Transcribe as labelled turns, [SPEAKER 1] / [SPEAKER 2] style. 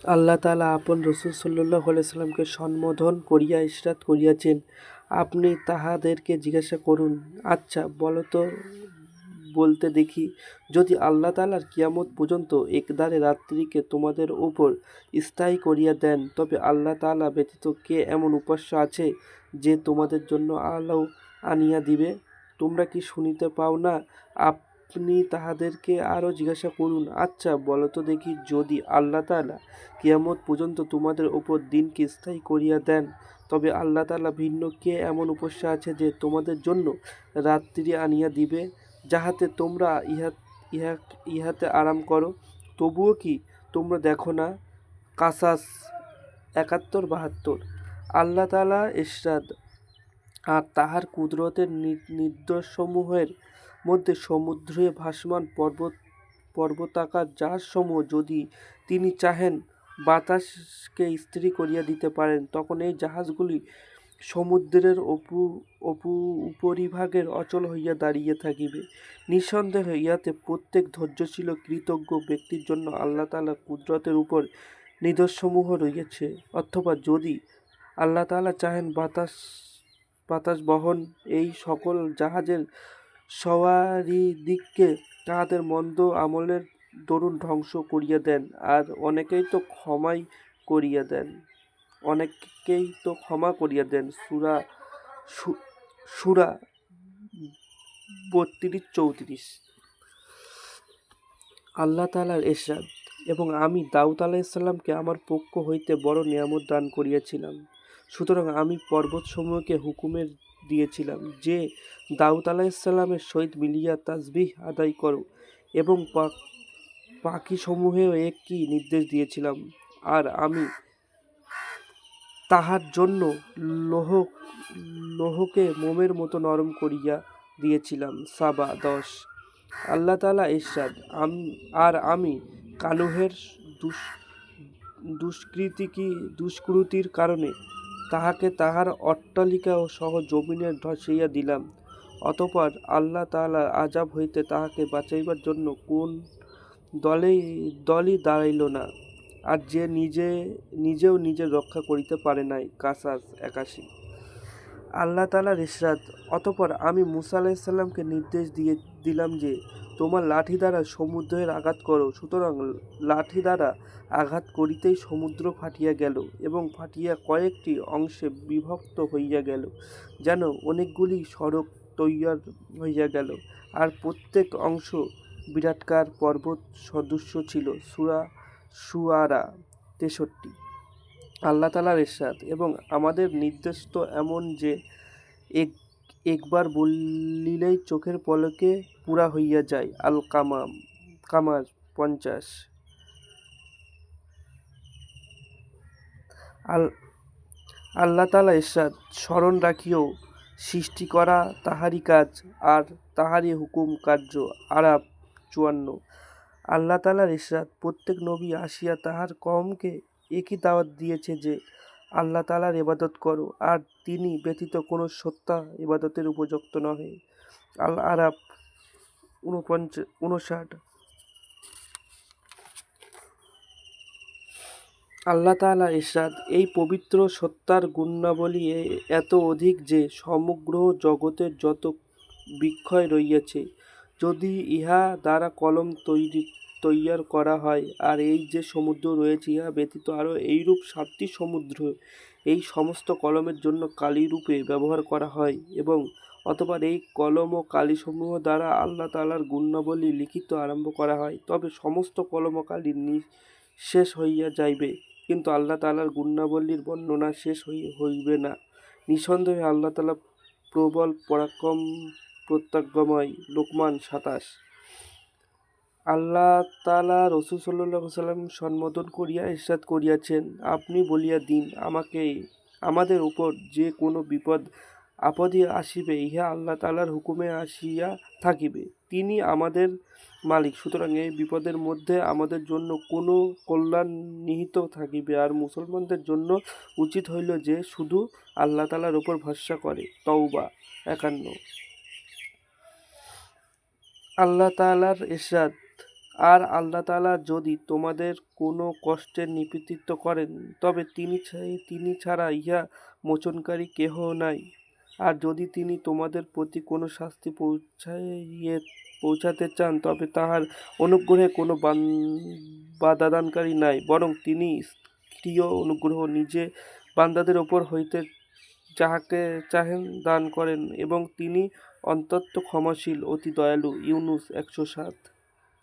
[SPEAKER 1] আল্লাহ তাআলা আপন রসূল সাল্লাল্লাহু আলাইহি সাল্লামকে সম্বোধন করিয়া ইরশাদ করিয়াছেন, আপনি তাহাদেরকে জিজ্ঞাসা করুন, আচ্ছা বলো তো বলতে দেখি, যদি আল্লাহ তাআলার কিয়ামত পর্যন্ত একধারে রাত্রিকে তোমাদের উপর স্থায়ী করিয়া দেন, তবে আল্লাহ তাআলা ব্যতীত কে এমন উপাস্য আছে যে তোমাদের জন্য আলো আনিয়া দিবে? তোমরা কি শুনিতে পাও না? আপনি তাহাদেরকে আরও জিজ্ঞাসা করুন, আচ্ছা বলো তো দেখি, যদি আল্লাহ তাআলা কিয়ামত পর্যন্ত তোমাদের উপর দিনকে স্থায়ী করিয়া দেন, তবে আল্লাহ তাআলা ভিন্ন কে এমন উপাস্য আছে যে তোমাদের জন্য রাত্রি আনিয়া দিবে, যাহাতে তোমরা ইহাতে আরাম করো? তবুও কি তোমরা দেখো না? কাসাস ৭১-৭২। আল্লাহ তাআলা ইরশাদ, আর তাহার কুদরতের নিদর্শনসমূহের মধ্যে সমুদ্রে ভাসমান পর্বতাকার জাহাজসমূহ যদি তিনি চাহেন বাতাসকে স্থির করিয়া দিতে পারেন, তখন এই জাহাজগুলি সমুদ্রের উপরিভাগে অচল হইয়া দাঁড়াইয়া থাকিবে। নিঃসন্দেহে ইহাতে প্রত্যেক ধৈর্যশীল কৃতজ্ঞ ব্যক্তির জন্য আল্লাহ তাআলার কুদরতের উপর নিদর্শনসমূহ রহিয়াছে। অথবা যদি আল্লাহ তাআলা চাহেন বাতাস বহন এই সকল জাহাজের সওয়ারিদিগকে তাহাদের মন্দ আমলের দরুন ধ্বংস করিয়া দেন, আর অনেকেই তো ক্ষমা করিয়া দেন। সূরা ৩২-৩৪। আল্লাহ তাআলার ইরশাদ, এবং আমি দাউদ আলাইহিস সালামকে আমার পক্ষ হইতে বড় নিয়ামত দান করিয়াছিলাম। সুতরাং আমি পর্বতসমূহকে হুকুমে দিয়েছিলাম যে, দাউদ আলাইহিস সালামের সহিত মিলিয়া তাসবিহ আদায় করো, এবং পাখিসমূহেও একই নির্দেশ দিয়েছিলাম। আর আমি তাহার জন্য লৌহকে মোমের মতো নরম করিয়া দিয়েছিলাম। সাবা ১০। আল্লাহ তাআলা ইরশাদ, আর আমি কানুহের দুষ্কৃতির কারণে তাহাকে তাহার অট্টালিকা সহ জমিনে ধসাইয়া দিলাম। অতঃপর আল্লাহ তাআলার আযাব হইতে তাহাকে বাঁচাইবার জন্য কোন দলই দাঁড়াইল না, আর যে নিজেও নিজের রক্ষা করিতে পারে নাই। কাসাস ৮১। আল্লাহ তাআলার ইরশাদ, অতঃপর আমি মূসা আলাইহিস সালামকে নির্দেশ দিলাম যে, তোমার লাঠি দ্বারা সমুদ্রের আঘাত করো। সুতরাং লাঠি দ্বারা আঘাত করিতেই সমুদ্র ফাটিয়া গেল, এবং ফাটিয়া কয়েকটি অংশে বিভক্ত হইয়া গেল, যেন অনেকগুলি সড়ক তৈয়ার হইয়া গেল, আর প্রত্যেক অংশ বিরাটকার পর্বত সদৃশ ছিল। সূরা শুআরা ৬৩। আল্লাহ তাআলার ইরশাদ, এবং আমাদের নির্দেশ তো এমন যে, একবার বলিলেই চোখের পলকে পুরা হইয়া যায়। আল কামার ৫০। আল্লাহ তাআলা ইরশাদ, স্মরণ রাখিও, সৃষ্টি করা তাহারই কাজ, আর তাহারই হুকুম কার্য। আরাফ ৫৪। আল্লাহ তাআলার ইরশাদ, প্রত্যেক নবী আসিয়া তাহার কওমকে একই দাওয়াত দিয়েছে যে, আল্লাহ তাআলার ইবাদত করো, আর তিনি ব্যতীত কোন সত্তা ইবাদতের উপযুক্ত নহে। আল আরাফ ৫৯। আল্লাহ তাআলা ইরশাদ, এই পবিত্র সত্তার গুণাবলী এত অধিক যে, সমগ্র জগতের যত বিষয় রহিয়াছে, যদি ইহা দ্বারা কলম তৈয়ার করা হয়, আর এই যে সমুদ্র রয়েছে, ইহা ব্যতীত আরও এইরূপ ৭টি সমুদ্র এই সমস্ত কলমের জন্য কালিরূপে ব্যবহার করা হয়, এবং অতঃপর এই কলম ও কালিসমূহ দ্বারা আল্লাহ তাআলার গুণাবলী লিখিতে আরম্ভ করা হয়, তবে সমস্ত কলম ও কালি নিঃশেষ হইয়া যাইবে, কিন্তু আল্লাহ তাআলার গুণাবলীর বর্ণনা শেষ হইবে না। নিঃসন্দেহে আল্লাহ তাআলা প্রবল পরাক্রম প্রজ্ঞাময়। লোকমান ২৭। আল্লাহ তাআলা রাসূল সাল্লাল্লাহু আলাইহি ওয়াসাল্লাম সম্বোধন করিয়া ইরশাদ করিয়াছেন, আপনি বলিয়া দিন আমাদের উপর যে কোন বিপদ আপদই আসিবে, ইহা আল্লাহ তাআলার হুকুমে আসিয়া থাকিবে। তিনি আমাদের মালিক, সুতরাং এই বিপদের মধ্যে আমাদের জন্য কোন কল্যাণ নিহিত থাকিবে, আর মুসলমানদের জন্য উচিত হইল যে শুধু আল্লাহ তাআলার উপর ভরসা করে। তাওবা ৫১। আল্লাহ তাআলার ইরশাদ, আর আল্লাহ তাআলা যদি তোমাদের কোনো কষ্টের নিবৃত্ত করেন, তবে তিনি ছাড়া ইহা মোচনকারী কেহ নাই। আর যদি তিনি তোমাদের প্রতি কোনো শাস্তি পৌঁছাতে চান, তবে তাঁহার অনুগ্রহে কোনো বাধাদানকারী নাই, বরং তিনি স্বীয় অনুগ্রহ নিজে বান্দাদের ওপর হইতে যাহাকে চাহেন দান করেন, এবং তিনি অত্যন্ত ক্ষমাশীল, অতি দয়ালু। ইউনূস ১০৭।